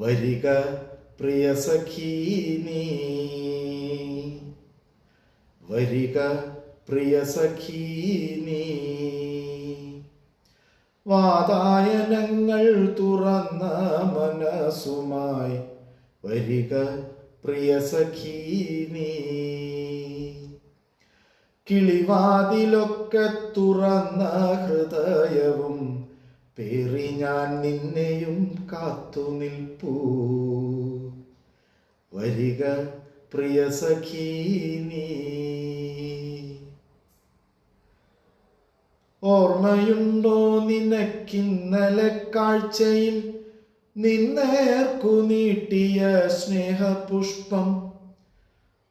വരിക പ്രിയ സഖീ നീ, വരിക പ്രിയ സഖീ നീ. വാതായനങ്ങൾ തുറന്ന മനസ്സുമായി വരിക പ്രിയ സഖീ നീ. കിളിവാതിലൊക്കെ തുറന്ന ഹൃദയവും പേറി ഞാൻ നിന്നെയും കാത്തു നിൽപ്പൂ. വരിക പ്രിയ സഖീ നീ. ഓർമ്മയുണ്ടോ നിനക്കിന്നലെ കാഴ്ചയിൽ നിന്നേർക്കു നീട്ടിയ സ്നേഹപുഷ്പം?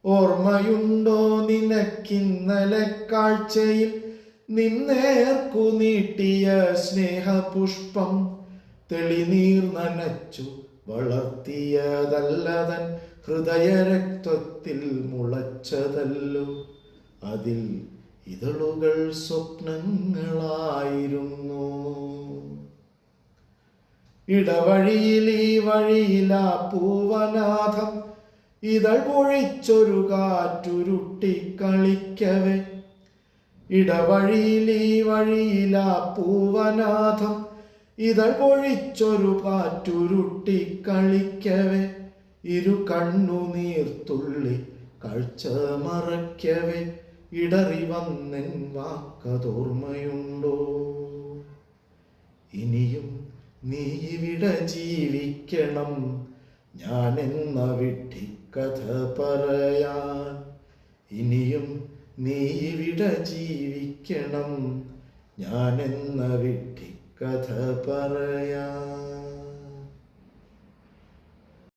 ഓർമ്മയുണ്ടോ നിനക്കിന്നലെ കാഴ്ചയിൽ നിന്നേർക്കു നീട്ടിയ സ്നേഹപുഷ്പം? തെളിനീർ നനച്ചു വളർത്തിയതല്ലതൻ ഹൃദയരക്തത്തിൽ മുളച്ചതല്ലോ. അതിൽ ഇതളുകൾ സ്വപ്നങ്ങളായിരുന്നു. ഇടവഴിയിൽ ഈ വഴിയിലാ പൂവനാഥം ഇതൾ പൊഴിച്ചൊരു കാറ്റുരുട്ടി കളിക്കവേ. ഇടവഴിയിൽ ഈ വഴിയിലാ പൂവനാഥം ഇതൾ പൊഴിച്ചൊരു കാറ്റുരുട്ടി കളിക്കവേ. ഇരു കണ്ണുനീർത്തുള്ളി കാഴ്ച മറയ്ക്കവേ ഇടറി വന്നെൻ വാക്കതോർമ്മയുണ്ടോ? ഇനിയും നീ ഇവിടെ ജീവിക്കണം, ഞാനെന്ന വിഡ്ഢിക്കഥ പറയാൻ. ഇനിയും നീ ഇവിടെ ജീവിക്കണം, ഞാനെന്ന വിഡ്ഢിക്കഥ പറയാൻ.